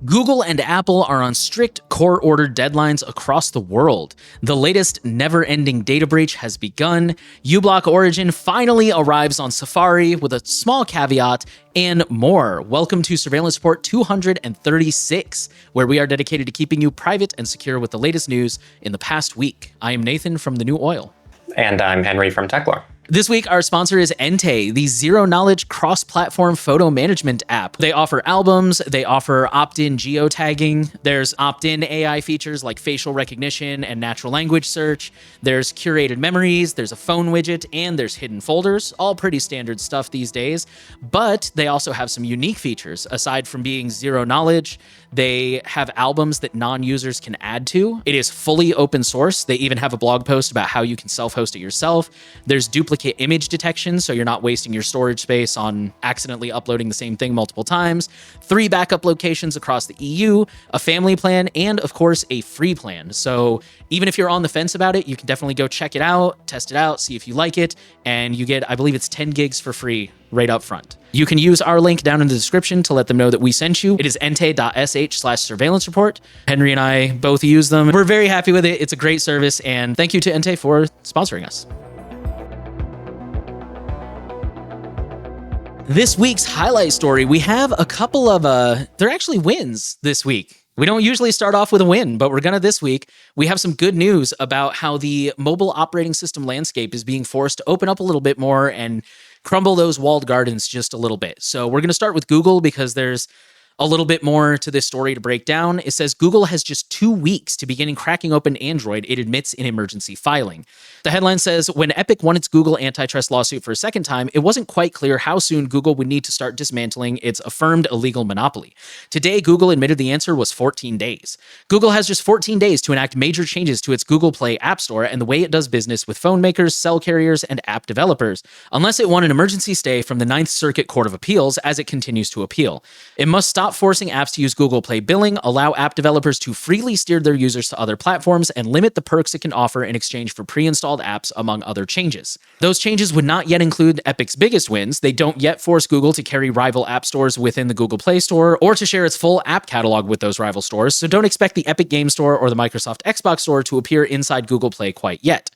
Google and Apple are on strict court-ordered deadlines across the world. The latest never-ending data breach has begun. uBlock Origin finally arrives on Safari with a small caveat, and more. Welcome to Surveillance Report 236, where we are dedicated to keeping you private and secure with the latest news in the past week. I am Nathan from The New Oil. And I'm Henry from Techlore. This week, our sponsor is Ente, the zero-knowledge cross-platform photo management app. They offer albums, they offer opt-in geotagging, there's opt-in AI features like facial recognition and natural language search, there's curated memories, there's a phone widget, and there's hidden folders, all pretty standard stuff these days. But they also have some unique features. Aside from being zero-knowledge, they have albums that non-users can add to. It is fully open source. They even have a blog post about how you can self-host it yourself. There's duplicate image detection, so you're not wasting your storage space on accidentally uploading the same thing multiple times. 3 backup locations across the EU, a family plan, and of course, a free plan. So even if you're on the fence about it, you can definitely go check it out, test it out, see if you like it, and you get, I believe it's 10 gigs for free right up front. You can use our link down in the description to let them know that we sent you. It is ente.sh/surveillance report. Henry and I both use them. We're very happy with it. It's a great service, and thank you to Ente for sponsoring us. This week's highlight story, we have a couple of, they're actually wins this week. We don't usually start off with a win, but we're gonna this week. We have some good news about how the mobile operating system landscape is being forced to open up a little bit more and crumble those walled gardens just a little bit. So we're gonna start with Google because there's a little bit more to this story to break down. It says Google has just 2 weeks to begin cracking open Android, it admits in emergency filing. The headline says, when Epic won its Google antitrust lawsuit for a second time, it wasn't quite clear how soon Google would need to start dismantling its affirmed illegal monopoly. Today, Google admitted the answer was 14 days. Google has just 14 days to enact major changes to its Google Play App Store and the way it does business with phone makers, cell carriers, and app developers, unless it won an emergency stay from the Ninth Circuit Court of Appeals as it continues to appeal. It must stop forcing apps to use Google Play billing, allow app developers to freely steer their users to other platforms, and limit the perks it can offer in exchange for pre-installed apps, among other changes. Those changes would not yet include Epic's biggest wins. They don't yet force Google to carry rival app stores within the Google Play Store or to share its full app catalog with those rival stores, so don't expect the Epic Game Store or the Microsoft Xbox Store to appear inside Google Play quite yet.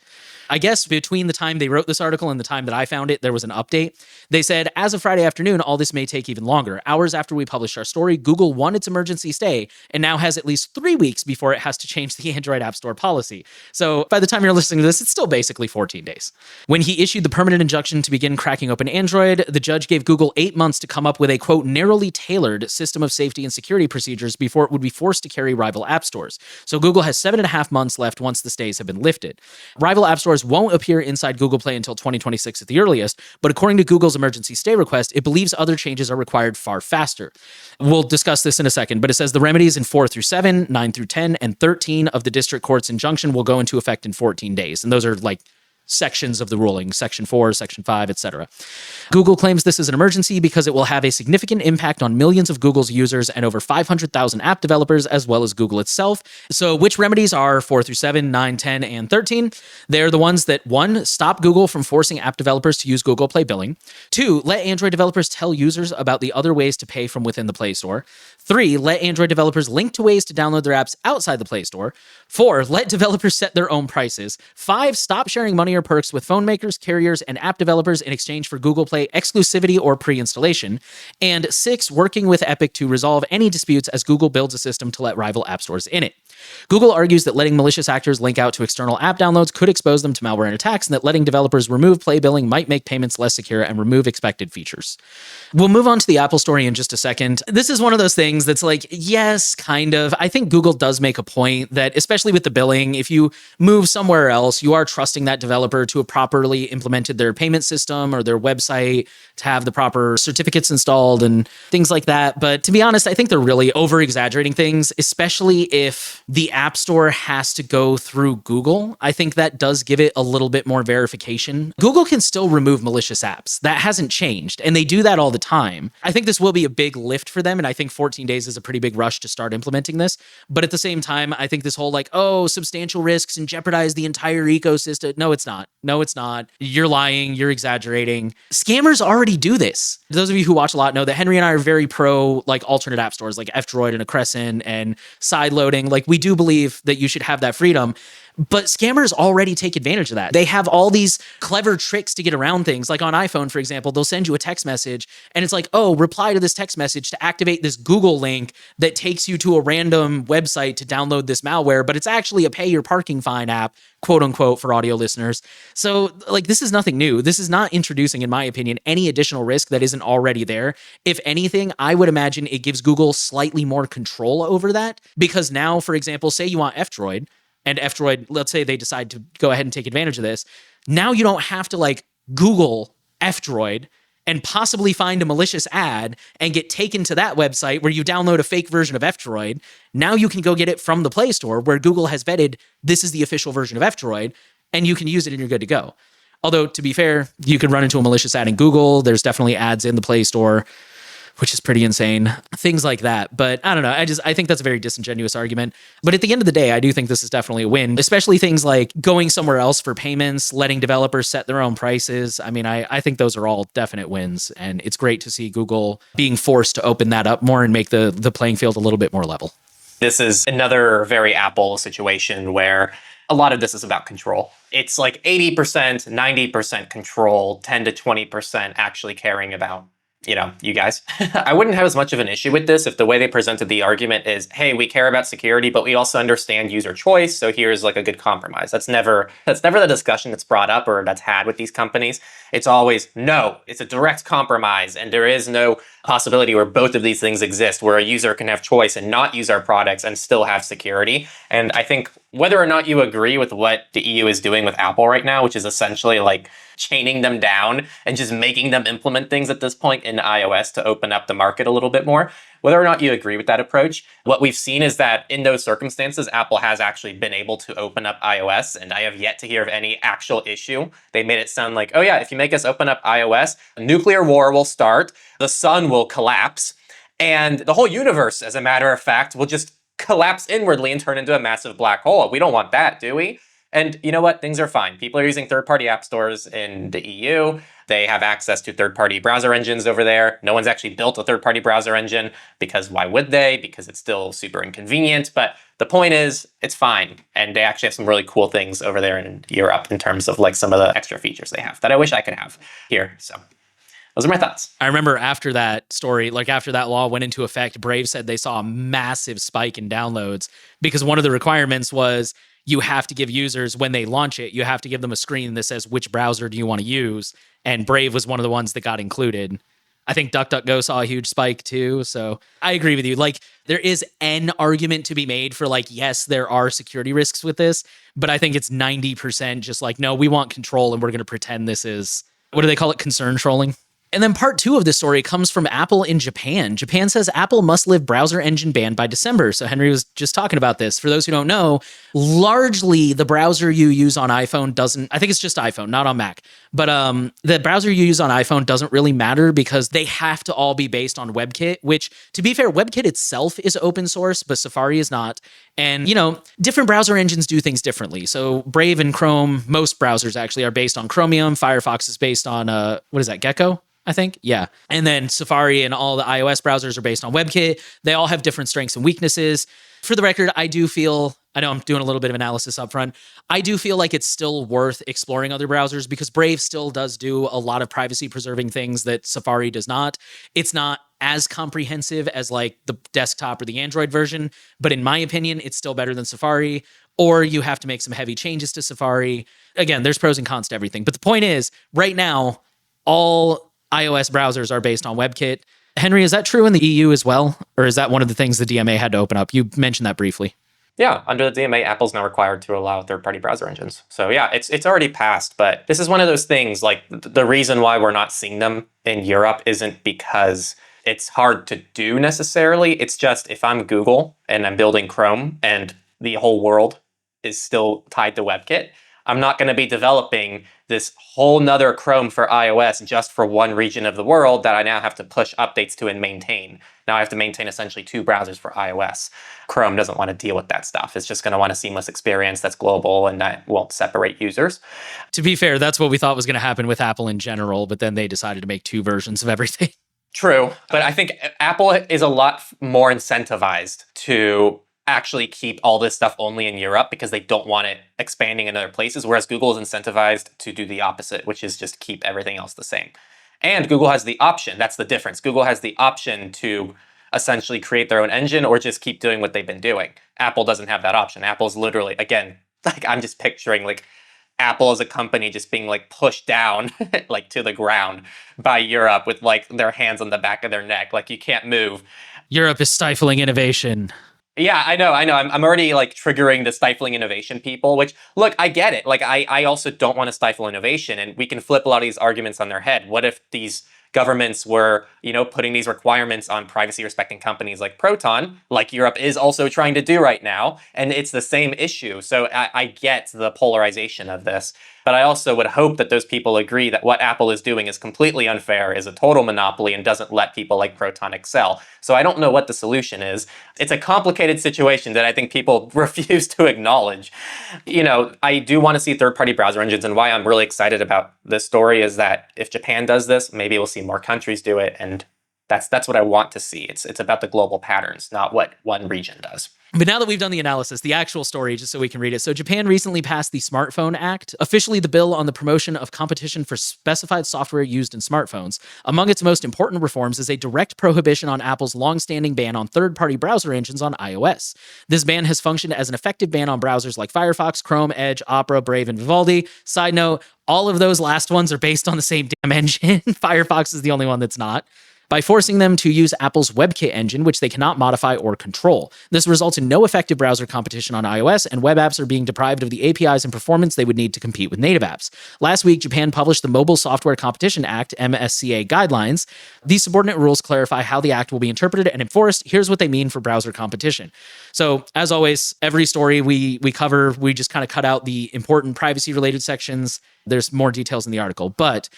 I guess between the time they wrote this article and the time that I found it, there was an update. They said, as of Friday afternoon, all this may take even longer. Hours after we published our story, Google won its emergency stay and now has at least 3 weeks before it has to change the Android App Store policy. So by the time you're listening to this, it's still basically 14 days. When he issued the permanent injunction to begin cracking open Android, the judge gave Google 8 months to come up with a, quote, narrowly tailored system of safety and security procedures before it would be forced to carry rival app stores. So Google has 7.5 months left once the stays have been lifted. Rival app stores won't appear inside Google Play until 2026 at the earliest, but according to Google's emergency stay request, it believes other changes are required far faster. We'll discuss this in a second, but it says the remedies in 4 through 7, 9 through 10, and 13 of the district court's injunction will go into effect in 14 days. And those are like sections of the ruling, section 4, section 5, etc. Google claims this is an emergency because it will have a significant impact on millions of Google's users and over 500,000 app developers, as well as Google itself. So which remedies are 4 through 7, 9, 10, and 13? They're the ones that 1, stop Google from forcing app developers to use Google Play billing. 2, let Android developers tell users about the other ways to pay from within the Play Store. 3, let Android developers link to ways to download their apps outside the Play Store. 4, let developers set their own prices. 5, stop sharing money or perks with phone makers, carriers, and app developers in exchange for Google Play exclusivity or pre-installation. And 6, working with Epic to resolve any disputes as Google builds a system to let rival app stores in it. Google argues that letting malicious actors link out to external app downloads could expose them to malware and attacks, and that letting developers remove Play billing might make payments less secure and remove expected features. We'll move on to the Apple story in just a second. This is one of those things that's like, yes, kind of. I think Google does make a point that, especially with the billing, if you move somewhere else, you are trusting that developer to have properly implemented their payment system or their website to have the proper certificates installed and things like that. But to be honest, I think they're really over-exaggerating things, especially if the App Store has to go through Google, I think that does give it a little bit more verification. Google can still remove malicious apps. That hasn't changed, and they do that all the time. I think this will be a big lift for them, and I think 14 days is a pretty big rush to start implementing this. But at the same time, I think this whole substantial risks and jeopardize the entire ecosystem. No, it's not. No, it's not. You're lying. You're exaggerating. Scammers already do this. Those of you who watch a lot know that Henry and I are very pro alternate app stores like F-Droid and Crescent and side loading. We do believe that you should have that freedom. But scammers already take advantage of that. They have all these clever tricks to get around things. Like on iPhone, for example, they'll send you a text message and it's like, oh, reply to this text message to activate this Google link that takes you to a random website to download this malware, but it's actually a pay your parking fine app, quote unquote, for audio listeners. So this is nothing new. This is not introducing, in my opinion, any additional risk that isn't already there. If anything, I would imagine it gives Google slightly more control over that because now, for example, say you want F-Droid, and F-Droid, let's say they decide to go ahead and take advantage of this. Now you don't have to Google F-Droid and possibly find a malicious ad and get taken to that website where you download a fake version of F-Droid. Now you can go get it from the Play Store where Google has vetted this is the official version of F-Droid and you can use it and you're good to go. Although, to be fair, you could run into a malicious ad in Google. There's definitely ads in the Play Store, which is pretty insane. Things like that. But I don't know. I think that's a very disingenuous argument. But at the end of the day, I do think this is definitely a win, especially things like going somewhere else for payments, letting developers set their own prices. I mean, I think those are all definite wins. And it's great to see Google being forced to open that up more and make the playing field a little bit more level. This is another very Apple situation where a lot of this is about control. It's 80%, 90% control, 10 to 20% actually caring about you guys. I wouldn't have as much of an issue with this if the way they presented the argument is, hey, we care about security, but we also understand user choice, so here's a good compromise. That's never the discussion that's brought up or that's had with these companies. It's always, no, it's a direct compromise, and there is no possibility where both of these things exist, where a user can have choice and not use our products and still have security. And I think whether or not you agree with what the EU is doing with Apple right now, which is essentially chaining them down and just making them implement things at this point in iOS to open up the market a little bit more, whether or not you agree with that approach, what we've seen is that in those circumstances, Apple has actually been able to open up iOS, and I have yet to hear of any actual issue. They made it sound like, oh yeah, if you make us open up iOS, a nuclear war will start, the sun will collapse, and the whole universe, as a matter of fact, will just collapse inwardly and turn into a massive black hole. We don't want that, do we? And you know what? Things are fine. People are using third-party app stores in the EU. They have access to third-party browser engines over there. No one's actually built a third-party browser engine because why would they? Because it's still super inconvenient. But the point is, it's fine. And they actually have some really cool things over there in Europe in terms of some of the extra features they have that I wish I could have here. So those are my thoughts. I remember after that story, after that law went into effect, Brave said they saw a massive spike in downloads because one of the requirements was you have to give users, when they launch it, you have to give them a screen that says, which browser do you want to use? And Brave was one of the ones that got included. I think DuckDuckGo saw a huge spike too. So I agree with you. There is an argument to be made for yes, there are security risks with this, but I think it's 90% just no, we want control and we're going to pretend this is, what do they call it? Concern trolling. And then part 2 of this story comes from Apple in Japan. Japan says Apple must live browser engine ban by December. So Henry was just talking about this. For those who don't know, largely the browser you use on iPhone doesn't, I think it's just iPhone, not on Mac. But the browser you use on iPhone doesn't really matter because they have to all be based on WebKit, which, to be fair, WebKit itself is open source, but Safari is not. And, different browser engines do things differently. So Brave and Chrome, most browsers actually are based on Chromium. Firefox is based on, Gecko? I think. Yeah. And then Safari and all the iOS browsers are based on WebKit. They all have different strengths and weaknesses. For the record, I know I'm doing a little bit of analysis up front. I do feel like it's still worth exploring other browsers because Brave still does do a lot of privacy preserving things that Safari does not. It's not as comprehensive as the desktop or the Android version, but in my opinion, it's still better than Safari, or you have to make some heavy changes to Safari. Again, there's pros and cons to everything. But the point is, right now, all iOS browsers are based on WebKit. Henry, is that true in the EU as well? Or is that one of the things the DMA had to open up? You mentioned that briefly. Yeah, under the DMA, Apple's now required to allow third-party browser engines. So yeah, it's already passed, but this is one of those things, the reason why we're not seeing them in Europe isn't because it's hard to do necessarily. It's just if I'm Google and I'm building Chrome and the whole world is still tied to WebKit. I'm not going to be developing this whole nother Chrome for iOS just for one region of the world that I now have to push updates to and maintain. Now I have to maintain essentially two browsers for iOS. Chrome doesn't want to deal with that stuff. It's just going to want a seamless experience that's global and that won't separate users. To be fair, that's what we thought was going to happen with Apple in general, but then they decided to make two versions of everything. True, but I think Apple is a lot more incentivized to actually keep all this stuff only in Europe because they don't want it expanding in other places, whereas Google is incentivized to do the opposite, which is just keep everything else the same. And Google has the option, that's the difference. Google has the option to essentially create their own engine or just keep doing what they've been doing. Apple doesn't have that option. Apple's literally, again, like I'm just picturing like Apple as a company just being like pushed down like to the ground by Europe with like their hands on the back of their neck. Like you can't move. Europe is stifling innovation. Yeah, I know. I'm already like triggering the stifling innovation people, which look, I get it. Like I also don't want to stifle innovation, and we can flip a lot of these arguments on their head. What if these governments were, putting these requirements on privacy respecting companies like Proton, like Europe is also trying to do right now, and it's the same issue. So I get the polarization of this, but I also would hope that those people agree that what Apple is doing is completely unfair, is a total monopoly, and doesn't let people like Proton excel. So I don't know what the solution is. It's a complicated situation that I think people refuse to acknowledge. I do want to see third-party browser engines, and why I'm really excited about this story is that if Japan does this, maybe we'll see more countries do it, and that's what I want to see. It's about the global patterns, not what one region does. But now that we've done the analysis, the actual story, just so we can read it. So Japan recently passed the Smartphone Act, officially the bill on the promotion of competition for specified software used in smartphones. Among its most important reforms is a direct prohibition on Apple's long-standing ban on third-party browser engines on iOS. This ban has functioned as an effective ban on browsers like Firefox, Chrome, Edge, Opera, Brave, and Vivaldi. Side note, all of those last ones are based on the same damn engine. Firefox is the only one that's not. By forcing them to use Apple's WebKit engine, which they cannot modify or control. This results in no effective browser competition on iOS, and web apps are being deprived of the APIs and performance they would need to compete with native apps. Last week, Japan published the Mobile Software Competition Act, MSCA guidelines. These subordinate rules clarify how the act will be interpreted and enforced. Here's what they mean for browser competition. So, as always, every story we cover, we just kind of cut out the important privacy-related sections. There's more details in the article, but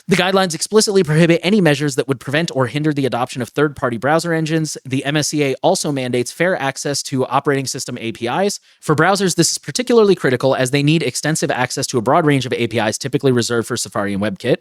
the guidelines explicitly prohibit any measures that would prevent or hinder the adoption of third-party browser engines. The MSCA also mandates fair access to operating system APIs. For browsers, this is particularly critical as they need extensive access to a broad range of APIs typically reserved for Safari and WebKit.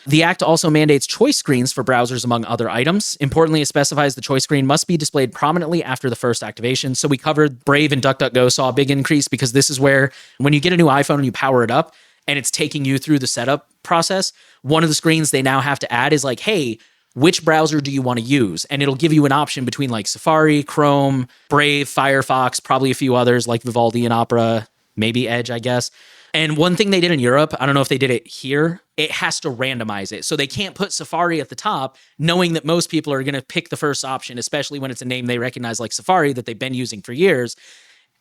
The Act also mandates choice screens for browsers, among other items. Importantly, it specifies the choice screen must be displayed prominently after the first activation. So we covered Brave and DuckDuckGo saw a big increase because this is where, when you get a new iPhone and you power it up, and it's taking you through the setup process, one of the screens they now have to add is like, hey, which browser do you want to use? And it'll give you an option between like Safari, Chrome, Brave, Firefox, probably a few others like Vivaldi and Opera, maybe Edge, I guess. And one thing they did in Europe, I don't know if they did it here, it has to randomize it. So they can't put Safari at the top, knowing that most people are going to pick the first option, especially when it's a name they recognize like Safari that they've been using for years.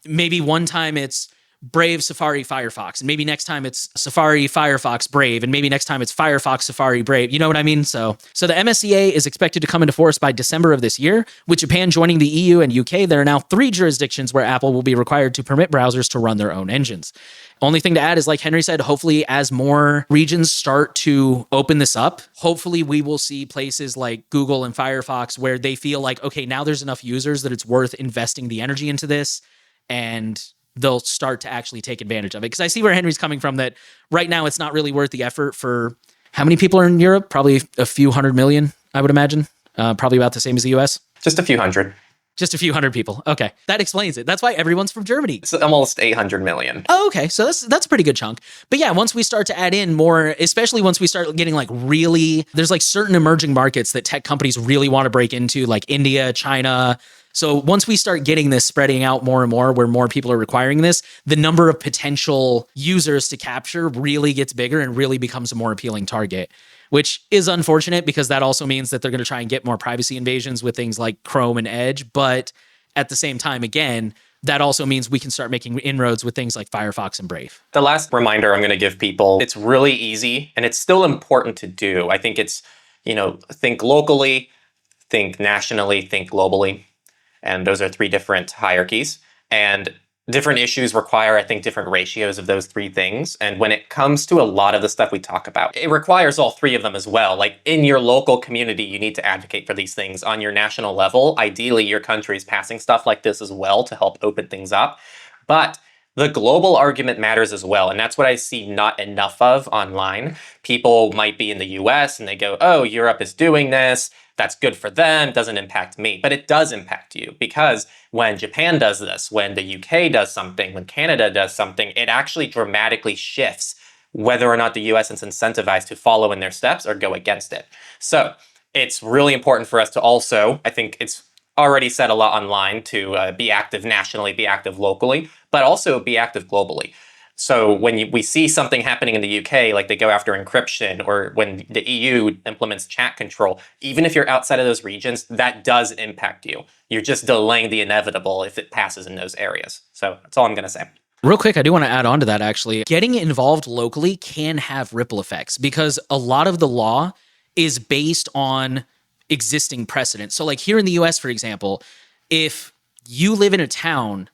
Maybe one time it's Brave, Safari, Firefox. And maybe next time it's Safari, Firefox, Brave. And maybe next time it's Firefox, Safari, Brave. You know what I mean? So the MSCA is expected to come into force by December of this year. With Japan joining the EU and UK, there are now 3 jurisdictions where Apple will be required to permit browsers to run their own engines. Only thing to add is, like Henry said, hopefully as more regions start to open this up, hopefully we will see places like Google and Firefox where they feel like, okay, now there's enough users that it's worth investing the energy into this, and they'll start to actually take advantage of it. Because I see where Henry's coming from, that right now it's not really worth the effort for how many people are in Europe? Probably a few 100 million, I would imagine. Probably about the same as the US. Just a few hundred. Just a few hundred people. Okay. That explains it. That's why everyone's from Germany. It's almost 800 million. Oh, okay. So that's a pretty good chunk. But yeah, once we start to add in more, especially once we start getting like really, there's like certain emerging markets that tech companies really want to break into, like India, China. So once we start getting this spreading out more and more, where more people are requiring this, the number of potential users to capture really gets bigger and really becomes a more appealing target, which is unfortunate because that also means that they're going to try and get more privacy invasions with things like Chrome and Edge. But at the same time, again, that also means we can start making inroads with things like Firefox and Brave. The last reminder I'm going to give people, it's really easy and it's still important to do. I think it's, think locally, think nationally, think globally. And those are 3 different hierarchies. And different issues require, I think, different ratios of those three things. And when it comes to a lot of the stuff we talk about, it requires all three of them as well. Like in your local community, you need to advocate for these things. On your national level, ideally, your country is passing stuff like this as well to help open things up. But the global argument matters as well. And that's what I see not enough of online. People might be in the US and they go, oh, Europe is doing this. That's good for them, doesn't impact me. But it does impact you, because when Japan does this, when the UK does something, when Canada does something, it actually dramatically shifts whether or not the US is incentivized to follow in their steps or go against it. So it's really important for us to also, I think it's already said a lot online, to be active nationally, be active locally, but also be active globally. So when we see something happening in the UK, like they go after encryption, or when the EU implements chat control, even if you're outside of those regions, that does impact you. You're just delaying the inevitable if it passes in those areas. So that's all I'm going to say. Real quick, I do want to add on to that, actually. Getting involved locally can have ripple effects, because a lot of the law is based on existing precedent. So like here in the US, for example, if you live in a town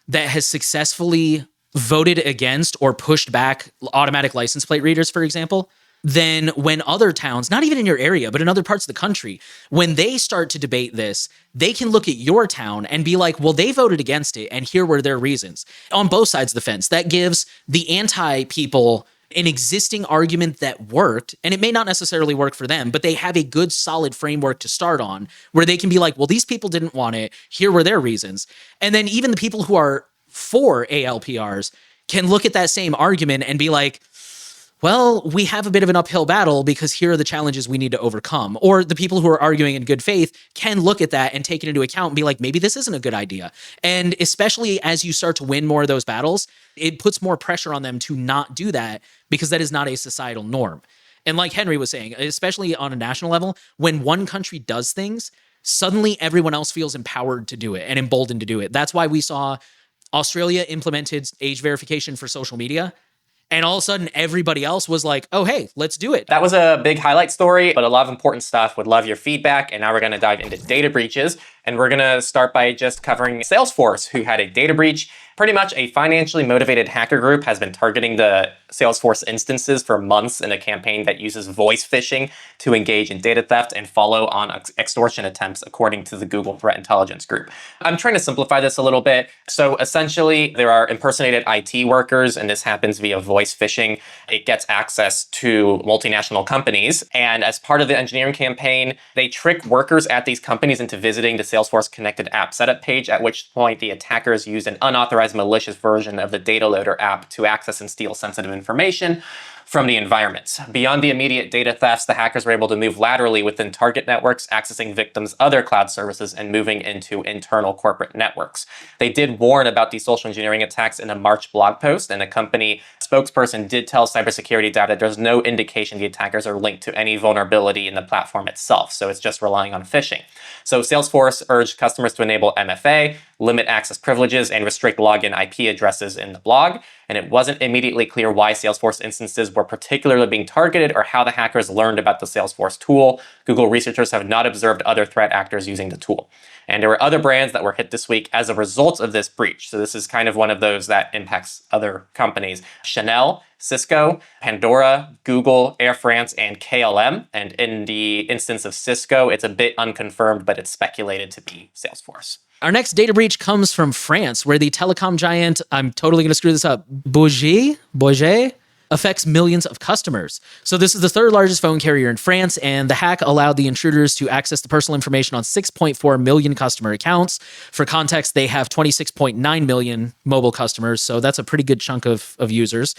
that has successfully voted against or pushed back automatic license plate readers, for example, then when other towns, not even in your area, but in other parts of the country, when they start to debate this, they can look at your town and be like, well, they voted against it, and here were their reasons. On both sides of the fence, that gives the anti-people an existing argument that worked, and it may not necessarily work for them, but they have a good, solid framework to start on, where they can be like, well, these people didn't want it, here were their reasons. And then even the people who are for ALPRs can look at that same argument and be like, well, we have a bit of an uphill battle because here are the challenges we need to overcome. Or the people who are arguing in good faith can look at that and take it into account and be like, maybe this isn't a good idea. And especially as you start to win more of those battles, it puts more pressure on them to not do that, because that is not a societal norm. And like Henry was saying, especially on a national level, when one country does things, suddenly everyone else feels empowered to do it and emboldened to do it. That's why we saw Australia implemented age verification for social media. And all of a sudden, everybody else was like, oh, hey, let's do it. That was a big highlight story, but a lot of important stuff. Would love your feedback. And now we're going to dive into data breaches. And we're going to start by just covering Salesforce, who had a data breach. Pretty much a financially motivated hacker group has been targeting the Salesforce instances for months in a campaign that uses voice phishing to engage in data theft and follow on extortion attempts, according to the Google Threat Intelligence Group. I'm trying to simplify this a little bit. So essentially, there are impersonated IT workers, and this happens via voice phishing. It gets access to multinational companies. And as part of the engineering campaign, they trick workers at these companies into visiting the Salesforce connected app setup page, at which point the attackers use an unauthorized malicious version of the data loader app to access and steal sensitive information from the environments. Beyond the immediate data thefts, the hackers were able to move laterally within target networks, accessing victims' other cloud services and moving into internal corporate networks. They did warn about these social engineering attacks in a March blog post, and a company spokesperson did tell cybersecurity data that there's no indication the attackers are linked to any vulnerability in the platform itself, so it's just relying on phishing. So Salesforce urged customers to enable MFA, limit access privileges, and restrict login IP addresses in the blog. And it wasn't immediately clear why Salesforce instances were particularly being targeted or how the hackers learned about the Salesforce tool. Google researchers have not observed other threat actors using the tool. And there were other brands that were hit this week as a result of this breach. So this is kind of one of those that impacts other companies. Chanel, Cisco, Pandora, Google, Air France, and KLM. And in the instance of Cisco, it's a bit unconfirmed, but it's speculated to be Salesforce. Our next data breach comes from France, where the telecom giant, I'm totally going to screw this up, Bouygues, affects millions of customers. So this is the third largest phone carrier in France, and the hack allowed the intruders to access the personal information on 6.4 million customer accounts. For context, they have 26.9 million mobile customers, so that's a pretty good chunk of users.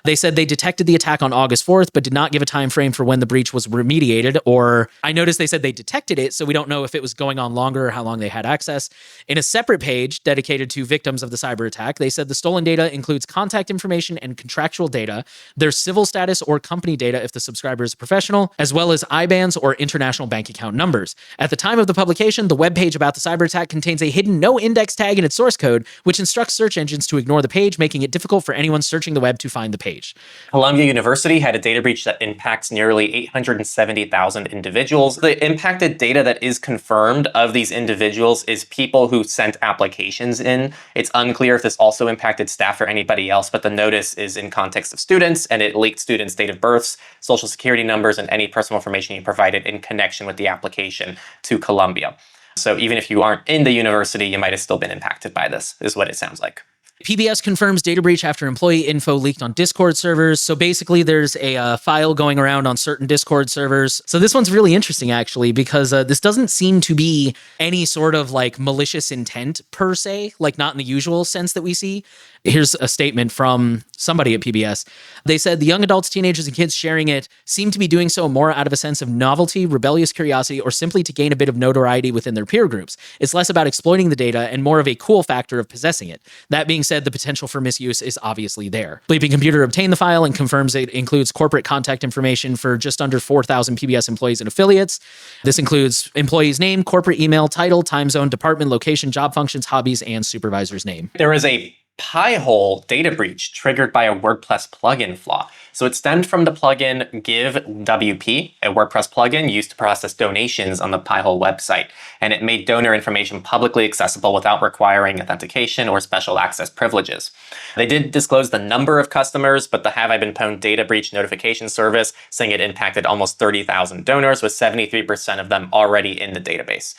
They said they detected the attack on August 4th, but did not give a time frame for when the breach was remediated, or I noticed they said they detected it, so we don't know if it was going on longer or how long they had access. In a separate page dedicated to victims of the cyber attack, they said the stolen data includes contact information and contractual data, their civil status or company data if the subscriber is a professional, as well as IBANs or international bank account numbers. At the time of the publication, the web page about the cyber attack contains a hidden no index tag in its source code, which instructs search engines to ignore the page, making it difficult for anyone searching the web to find the page. Columbia University had a data breach that impacts nearly 870,000 individuals. The impacted data that is confirmed of these individuals is people who sent applications in. It's unclear if this also impacted staff or anybody else, but the notice is in context of students, and it leaked students' date of births, social security numbers, and any personal information you provided in connection with the application to Columbia. So even if you aren't in the university, you might have still been impacted by this, is what it sounds like. PBS confirms data breach after employee info leaked on Discord servers. So basically, there's a file going around on certain Discord servers. So this one's really interesting, actually, because this doesn't seem to be any sort of like malicious intent per se, like not in the usual sense that we see. Here's a statement from somebody at PBS. They said the young adults, teenagers, and kids sharing it seem to be doing so more out of a sense of novelty, rebellious curiosity, or simply to gain a bit of notoriety within their peer groups. It's less about exploiting the data and more of a cool factor of possessing it. That being said, the potential for misuse is obviously there. Bleeping Computer obtained the file and confirms it includes corporate contact information for just under 4,000 PBS employees and affiliates. This includes employee's name, corporate email, title, time zone, department, location, job functions, hobbies, and supervisor's name. There is a Pi-hole data breach triggered by a WordPress plugin flaw. So it stemmed from the plugin GiveWP, a WordPress plugin used to process donations on the Pi-hole website. And it made donor information publicly accessible without requiring authentication or special access privileges. They did disclose the number of customers, but the Have I Been Pwned data breach notification service saying it impacted almost 30,000 donors, with 73% of them already in the database.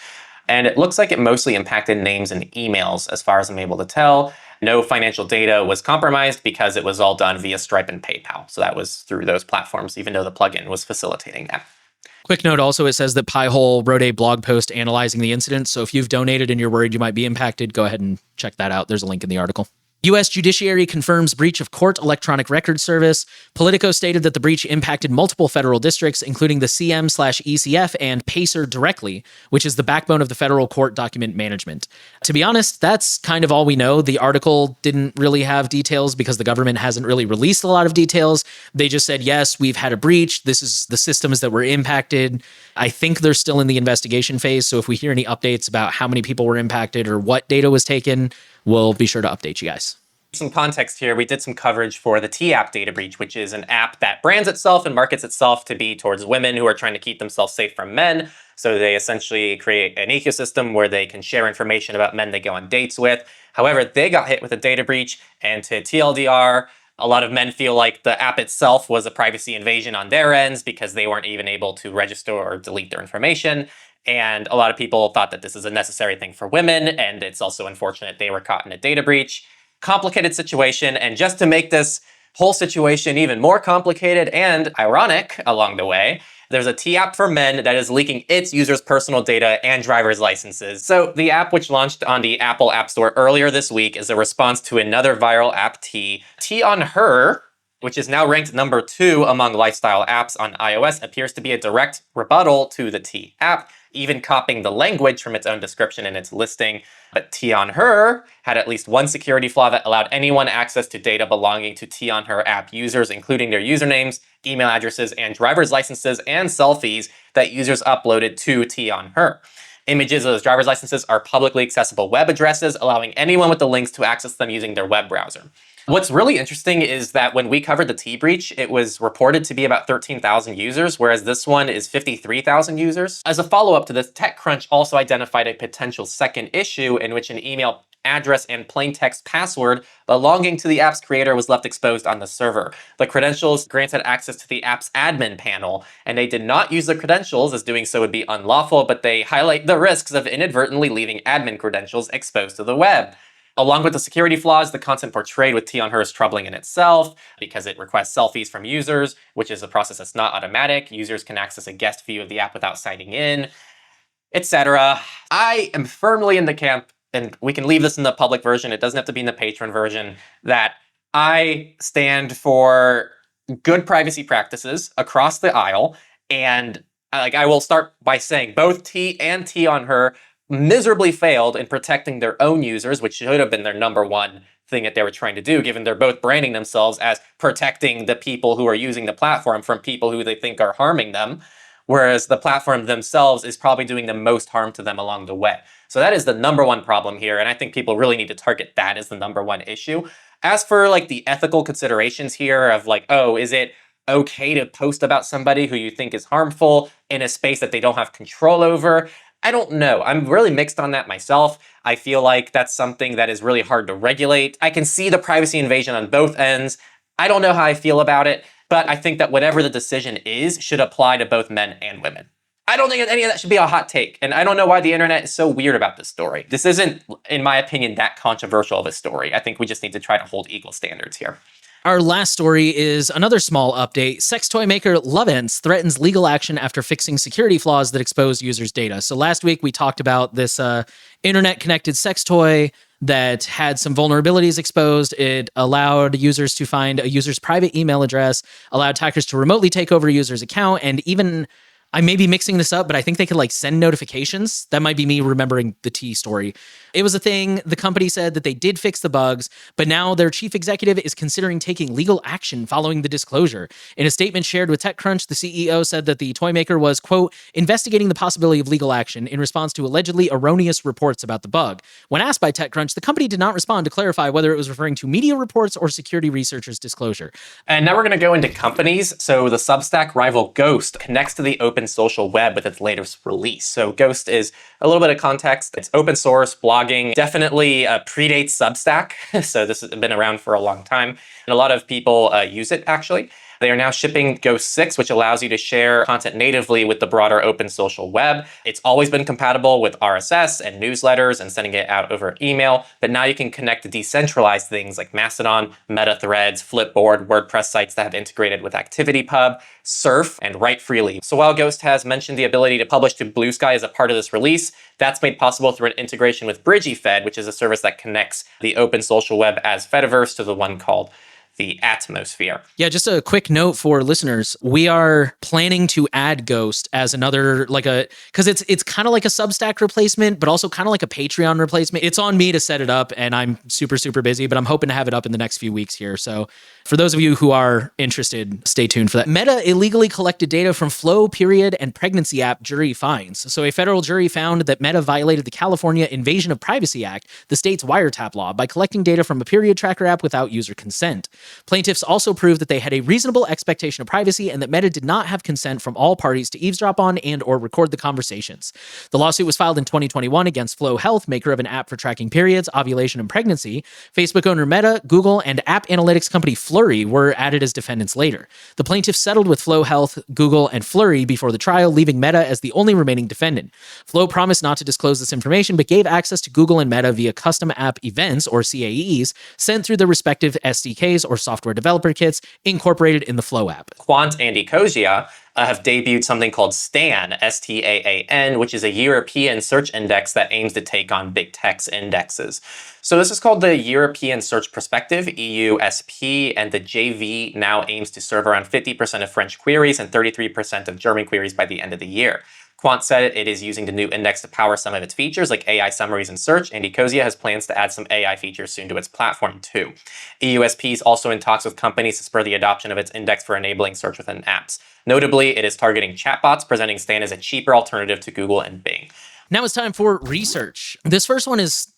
And it looks like it mostly impacted names and emails, as far as I'm able to tell. No financial data was compromised because it was all done via Stripe and PayPal. So that was through those platforms, even though the plugin was facilitating that. Quick note also, it says that Pi-hole wrote a blog post analyzing the incident. So if you've donated and you're worried you might be impacted, go ahead and check that out. There's a link in the article. U.S. Judiciary confirms breach of court electronic record service. Politico stated that the breach impacted multiple federal districts, including the CM/ECF and PACER directly, which is the backbone of the federal court document management. To be honest, that's kind of all we know. The article didn't really have details because the government hasn't really released a lot of details. They just said, yes, we've had a breach. This is the systems that were impacted. I think they're still in the investigation phase. So if we hear any updates about how many people were impacted or what data was taken, we'll be sure to update you guys. Some context here, we did some coverage for the T-App data breach, which is an app that brands itself and markets itself to be towards women who are trying to keep themselves safe from men. So they essentially create an ecosystem where they can share information about men they go on dates with. However, they got hit with a data breach, and to TLDR, a lot of men feel like the app itself was a privacy invasion on their ends because they weren't even able to register or delete their information. And a lot of people thought that this is a necessary thing for women, and it's also unfortunate they were caught in a data breach. Complicated situation, and just to make this whole situation even more complicated and ironic along the way, there's a T-App for men that is leaking its users' personal data and driver's licenses. So the app, which launched on the Apple App Store earlier this week, is a response to another viral app, T on Her, which is now ranked number 2 among lifestyle apps on iOS, appears to be a direct rebuttal to the T app, even copying the language from its own description in its listing. But T on Her had at least one security flaw that allowed anyone access to data belonging to T on Her app users, including their usernames, email addresses, and driver's licenses and selfies that users uploaded to T on Her. Images of those driver's licenses are publicly accessible web addresses, allowing anyone with the links to access them using their web browser. What's really interesting is that when we covered the T breach, it was reported to be about 13,000 users, whereas this one is 53,000 users. As a follow-up to this, TechCrunch also identified a potential second issue in which an email address and plain text password belonging to the app's creator was left exposed on the server. The credentials granted access to the app's admin panel, and they did not use the credentials, as doing so would be unlawful, but they highlight the risks of inadvertently leaving admin credentials exposed to the web. Along with the security flaws, the content portrayed with T on Her is troubling in itself because it requests selfies from users, which is a process that's not automatic. Users can access a guest view of the app without signing in, etc. I am firmly in the camp, and we can leave this in the public version, it doesn't have to be in the patron version, that I stand for good privacy practices across the aisle. And I will start by saying both T and T on Her miserably failed in protecting their own users, which should have been their number one thing that they were trying to do, given they're both branding themselves as protecting the people who are using the platform from people who they think are harming them, whereas the platform themselves is probably doing the most harm to them along the way. So that is the number one problem here, and I think people really need to target that as the number one issue. As for like the ethical considerations here of like, oh, is it okay to post about somebody who you think is harmful in a space that they don't have control over? I don't know. I'm really mixed on that myself. I feel like that's something that is really hard to regulate. I can see the privacy invasion on both ends. I don't know how I feel about it, but I think that whatever the decision is should apply to both men and women. I don't think any of that should be a hot take, and I don't know why the internet is so weird about this story. This isn't, in my opinion, that controversial of a story. I think we just need to try to hold equal standards here. Our last story is another small update. Sex toy maker Ente threatens legal action after fixing security flaws that expose users' data. So last week we talked about this internet-connected sex toy that had some vulnerabilities exposed. It allowed users to find a user's private email address, allowed attackers to remotely take over a user's account, and even, I may be mixing this up, but I think they could like send notifications. That might be me remembering the T story. It was a thing. The company said that they did fix the bugs, but now their chief executive is considering taking legal action following the disclosure. In a statement shared with TechCrunch, the CEO said that the toy maker was, quote, investigating the possibility of legal action in response to allegedly erroneous reports about the bug. When asked by TechCrunch, the company did not respond to clarify whether it was referring to media reports or security researchers' disclosure. And now we're going to go into companies. So the Substack rival Ghost connects to the open social web with its latest release. So Ghost is a little bit of context. It's open source, blogging, definitely predates Substack. So this has been around for a long time. And a lot of people use it, actually. They are now shipping Ghost 6, which allows you to share content natively with the broader open social web. It's always been compatible with RSS and newsletters and sending it out over email, but now you can connect to decentralized things like Mastodon, Meta Threads, Flipboard, WordPress sites that have integrated with ActivityPub, Surf, and write freely. So while Ghost has mentioned the ability to publish to Blue Sky as a part of this release, that's made possible through an integration with BridgieFed, which is a service that connects the open social web as Fediverse to the one called the atmosphere. Yeah, just a quick note for listeners. We are planning to add Ghost as another, because it's kind of like a Substack replacement, but also kind of like a Patreon replacement. It's on me to set it up, and I'm super, super busy, but I'm hoping to have it up in the next few weeks here. So for those of you who are interested, stay tuned for that. Meta illegally collected data from Flow, Period, and pregnancy app jury finds. So a federal jury found that Meta violated the California Invasion of Privacy Act, the state's wiretap law, by collecting data from a period tracker app without user consent. Plaintiffs also proved that they had a reasonable expectation of privacy and that Meta did not have consent from all parties to eavesdrop on and or record the conversations. The lawsuit was filed in 2021 against Flow Health, maker of an app for tracking periods, ovulation, and pregnancy. Facebook owner Meta, Google, and app analytics company Flurry were added as defendants later. The plaintiffs settled with Flow Health, Google, and Flurry before the trial, leaving Meta as the only remaining defendant. Flow promised not to disclose this information, but gave access to Google and Meta via custom app events, or CAEs, sent through their respective SDKs, or software developer kits, incorporated in the Flow app. Quant and Ecosia have debuted something called STAN, S-T-A-A-N, which is a European search index that aims to take on big tech's indexes. So this is called the European Search Perspective, EUSP, and the JV now aims to serve around 50% of French queries and 33% of German queries by the end of the year. Quant said it is using the new index to power some of its features like AI summaries and search, and Ecosia has plans to add some AI features soon to its platform too. EUSP is also in talks with companies to spur the adoption of its index for enabling search within apps. Notably, it is targeting chatbots, presenting Stan as a cheaper alternative to Google and Bing. Now it's time for research. This first one is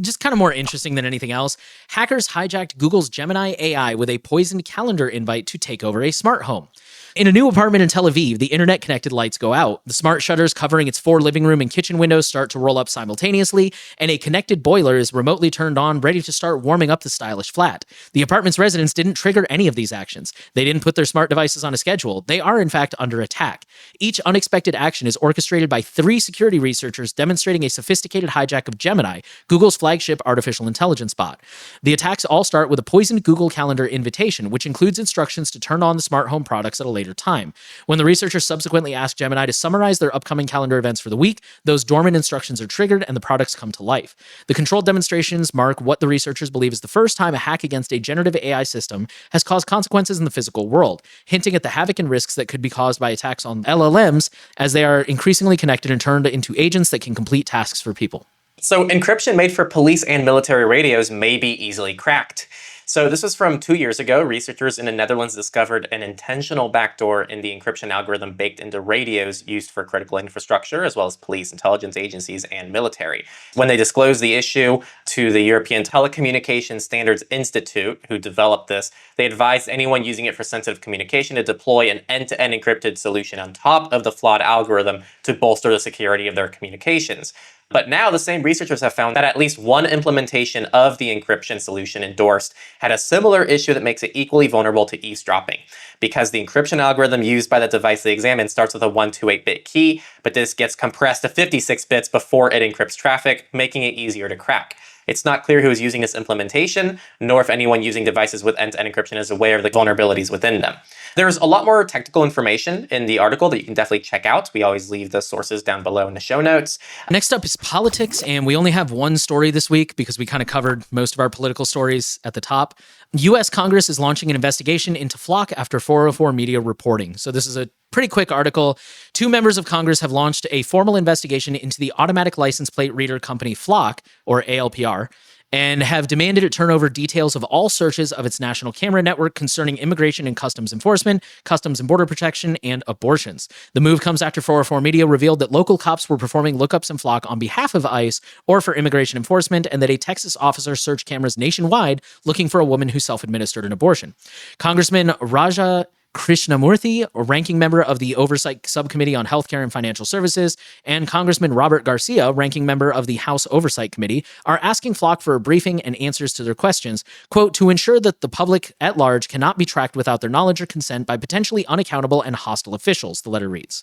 just kind of more interesting than anything else. Hackers hijacked Google's Gemini AI with a poisoned calendar invite to take over a smart home. In a new apartment in Tel Aviv, the internet-connected lights go out. The smart shutters covering its 4 living room and kitchen windows start to roll up simultaneously, and a connected boiler is remotely turned on, ready to start warming up the stylish flat. The apartment's residents didn't trigger any of these actions. They didn't put their smart devices on a schedule. They are, in fact, under attack. Each unexpected action is orchestrated by 3 security researchers demonstrating a sophisticated hijack of Gemini, Google's flagship artificial intelligence bot. The attacks all start with a poisoned Google Calendar invitation, which includes instructions to turn on the smart home products at a later later time. When the researchers subsequently ask Gemini to summarize their upcoming calendar events for the week, those dormant instructions are triggered and the products come to life. The controlled demonstrations mark what the researchers believe is the first time a hack against a generative AI system has caused consequences in the physical world, hinting at the havoc and risks that could be caused by attacks on LLMs as they are increasingly connected and turned into agents that can complete tasks for people. So encryption made for police and military radios may be easily cracked. So this was from 2 years ago. Researchers in the Netherlands discovered an intentional backdoor in the encryption algorithm baked into radios used for critical infrastructure, as well as police, intelligence agencies, and military. When they disclosed the issue to the European Telecommunications Standards Institute, who developed this, they advised anyone using it for sensitive communication to deploy an end-to-end encrypted solution on top of the flawed algorithm to bolster the security of their communications. But now the same researchers have found that at least one implementation of the encryption solution endorsed had a similar issue that makes it equally vulnerable to eavesdropping. Because the encryption algorithm used by the device they examined starts with a 128-bit key, but this gets compressed to 56 bits before it encrypts traffic, making it easier to crack. It's not clear who is using this implementation, nor if anyone using devices with end-to-end encryption is aware of the vulnerabilities within them. There's a lot more technical information in the article that you can definitely check out. We always leave the sources down below in the show notes. Next up is politics, and we only have one story this week because we kind of covered most of our political stories at the top. U.S. Congress is launching an investigation into Flock after 404 media reporting. So this is a pretty quick article. 2 members of Congress have launched a formal investigation into the automatic license plate reader company Flock, or ALPR, and have demanded it turn over details of all searches of its national camera network concerning immigration and customs enforcement, customs and border protection, and abortions. The move comes after 404 Media revealed that local cops were performing lookups in Flock on behalf of ICE or for immigration enforcement, and that a Texas officer searched cameras nationwide looking for a woman who self-administered an abortion. Congressman Raja Krishnamurthy, a ranking member of the Oversight Subcommittee on Healthcare and Financial Services, and Congressman Robert Garcia, ranking member of the House Oversight Committee, are asking Flock for a briefing and answers to their questions, quote, to ensure that the public at large cannot be tracked without their knowledge or consent by potentially unaccountable and hostile officials, the letter reads.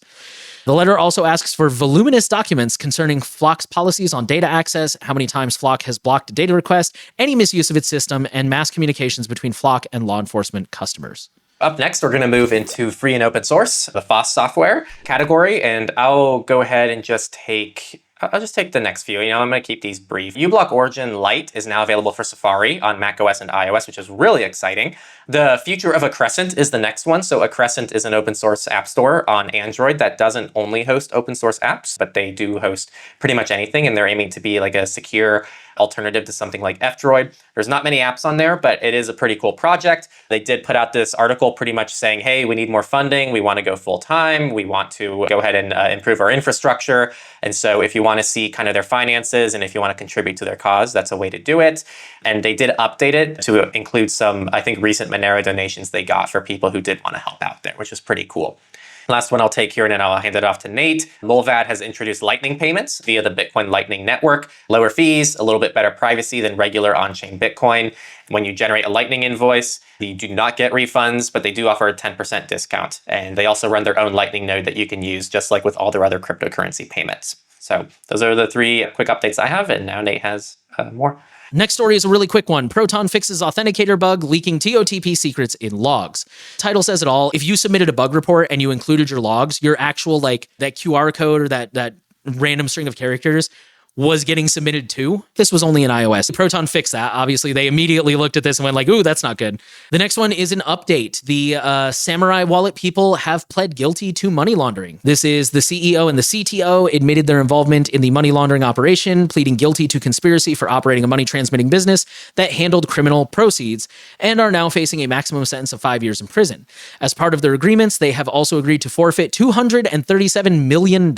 The letter also asks for voluminous documents concerning Flock's policies on data access, how many times Flock has blocked a data request, any misuse of its system, and mass communications between Flock and law enforcement customers. Up next, we're going to move into free and open source, the FOSS software category, and I'll go ahead and I'll just take the next few. I'm going to keep these brief. uBlock Origin Lite is now available for Safari on macOS and iOS, which is really exciting. The future of Accrescent is the next one. So Accrescent is an open source app store on Android that doesn't only host open source apps, but they do host pretty much anything, and they're aiming to be like a secure alternative to something like F-Droid. There's not many apps on there, but it is a pretty cool project. They did put out this article pretty much saying, hey, we need more funding. We want to go full time. We want to go ahead and improve our infrastructure. And so if you want to see kind of their finances and if you want to contribute to their cause, that's a way to do it. And they did update it to include some, I think, recent Monero donations they got for people who did want to help out there, which is pretty cool. Last one I'll take here, and then I'll hand it off to Nate. Mullvad has introduced Lightning payments via the Bitcoin Lightning Network. Lower fees, a little bit better privacy than regular on-chain Bitcoin. When you generate a Lightning invoice, you do not get refunds, but they do offer a 10% discount. And they also run their own Lightning node that you can use, just like with all their other cryptocurrency payments. So those are the 3 quick updates I have, and now Nate has more. Next story is a really quick one. Proton fixes authenticator bug leaking TOTP secrets in logs. Title says it all. If you submitted a bug report and you included your logs, your actual that QR code or that random string of characters was getting submitted to. This was only in iOS. Proton fixed that. Obviously, they immediately looked at this and went like, ooh, that's not good. The next one is an update. The Samurai Wallet people have pled guilty to money laundering. This is the CEO and the CTO admitted their involvement in the money laundering operation, pleading guilty to conspiracy for operating a money transmitting business that handled criminal proceeds, and are now facing a maximum sentence of 5 years in prison. As part of their agreements, they have also agreed to forfeit $237 million.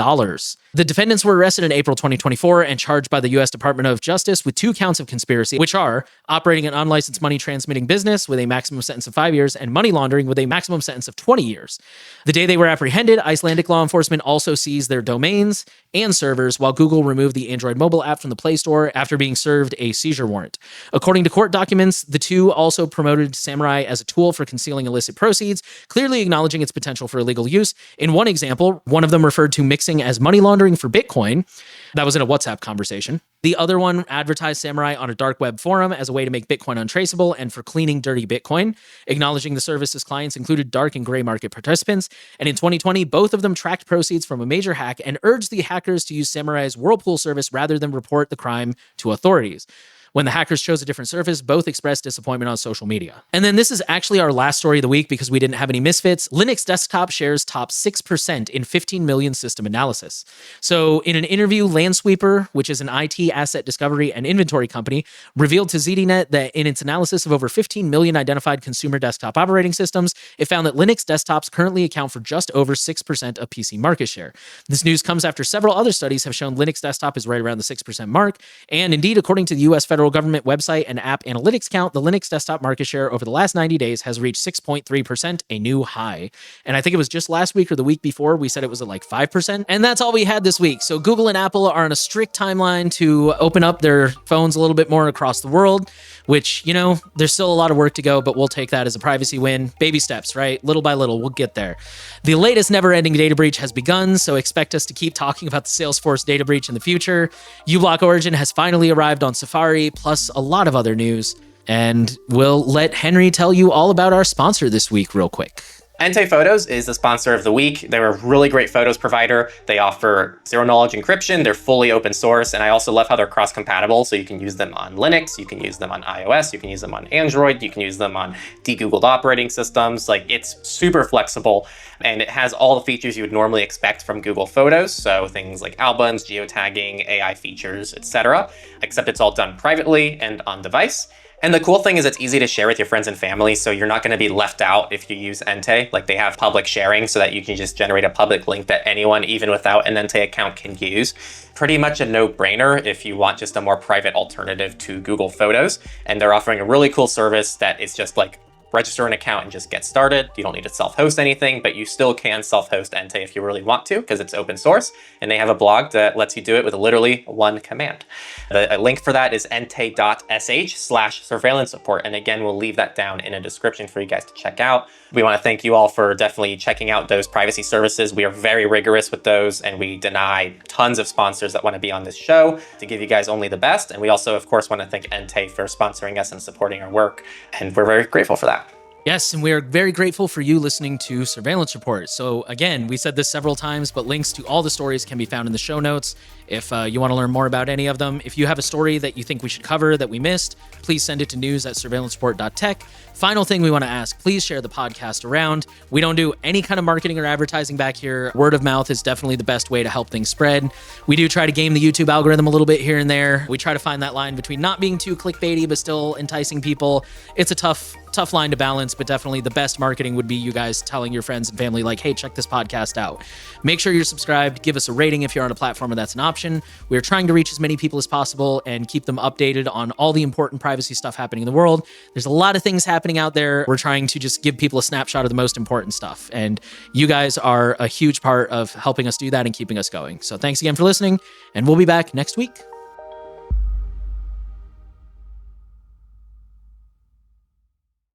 The defendants were arrested in April 2024 and charged by the U.S. Department of Justice with 2 counts of conspiracy, which are operating an unlicensed money transmitting business with a maximum sentence of 5 years and money laundering with a maximum sentence of 20 years. The day they were apprehended, Icelandic law enforcement also seized their domains and servers, while Google removed the Android mobile app from the Play Store after being served a seizure warrant. According to court documents, the 2 also promoted Samurai as a tool for concealing illicit proceeds, clearly acknowledging its potential for illegal use. In one example, one of them referred to mixing as money laundering for Bitcoin, That was in a WhatsApp conversation. The other one advertised Samurai on a dark web forum as a way to make Bitcoin untraceable and for cleaning dirty Bitcoin, acknowledging the service's clients included dark and gray market participants. And in 2020, both of them tracked proceeds from a major hack and urged the hackers to use Samurai's Whirlpool service rather than report the crime to authorities. When the hackers chose a different service, both expressed disappointment on social media. And then this is actually our last story of the week because we didn't have any misfits. Linux desktop shares top 6% in 15 million system analysis. So in an interview, Landsweeper, which is an IT asset discovery and inventory company, revealed to ZDNet that in its analysis of over 15 million identified consumer desktop operating systems, it found that Linux desktops currently account for just over 6% of PC market share. This news comes after several other studies have shown Linux desktop is right around the 6% mark. And indeed, according to the US federal government website and app analytics count, the Linux desktop market share over the last 90 days has reached 6.3%, a new high. And I think it was just last week or the week before we said it was at like 5%. And that's all we had this week. So Google and Apple are on a strict timeline to open up their phones a little bit more across the world, which, you know, there's still a lot of work to go, but we'll take that as a privacy win. Baby steps, right? Little by little, we'll get there. The latest never-ending data breach has begun, so expect us to keep talking about the Salesforce data breach in the future. uBlock Origin has finally arrived on Safari, plus a lot of other news. And we'll let Henry tell you all about our sponsor this week real quick. Ente Photos is the sponsor of the week. They're a really great photos provider. They offer zero-knowledge encryption. They're fully open source. And I also love how they're cross-compatible. So you can use them on Linux, you can use them on iOS, you can use them on Android, you can use them on de-Googled operating systems. Like, it's super flexible. And it has all the features you would normally expect from Google Photos. So things like albums, geotagging, AI features, etc. Except it's all done privately and on device. And the cool thing is it's easy to share with your friends and family, so you're not going to be left out if you use Ente. Like, they have public sharing so that you can just generate a public link that anyone, even without an Ente account, can use. Pretty much a no-brainer if you want just a more private alternative to Google Photos. And they're offering a really cool service that is just like, register an account and just get started. You don't need to self-host anything, but you still can self-host Ente if you really want to, because it's open source. And they have a blog that lets you do it with literally one command. The link for that is ente.sh/surveillance support. And again, we'll leave that down in a description for you guys to check out. We want to thank you all for definitely checking out those privacy services. We are very rigorous with those, and we deny tons of sponsors that want to be on this show to give you guys only the best. And we also, of course, want to thank Ente for sponsoring us and supporting our work. And we're very grateful for that. Yes, and we are very grateful for you listening to Surveillance Report. So again, we said this several times, but links to all the stories can be found in the show notes if you want to learn more about any of them. If you have a story that you think we should cover that we missed, please send it to news@surveillancereport.tech. Final thing we want to ask, please share the podcast around. We don't do any kind of marketing or advertising back here. Word of mouth is definitely the best way to help things spread. We do try to game the YouTube algorithm a little bit here and there. We try to find that line between not being too clickbaity, but still enticing people. It's a tough line to balance, but definitely the best marketing would be you guys telling your friends and family, like, hey, check this podcast out. Make sure you're subscribed. Give us a rating if you're on a platform where that's an option. We're trying to reach as many people as possible and keep them updated on all the important privacy stuff happening in the world. There's a lot of things happening out there. We're trying to just give people a snapshot of the most important stuff. And you guys are a huge part of helping us do that and keeping us going. So thanks again for listening, and we'll be back next week.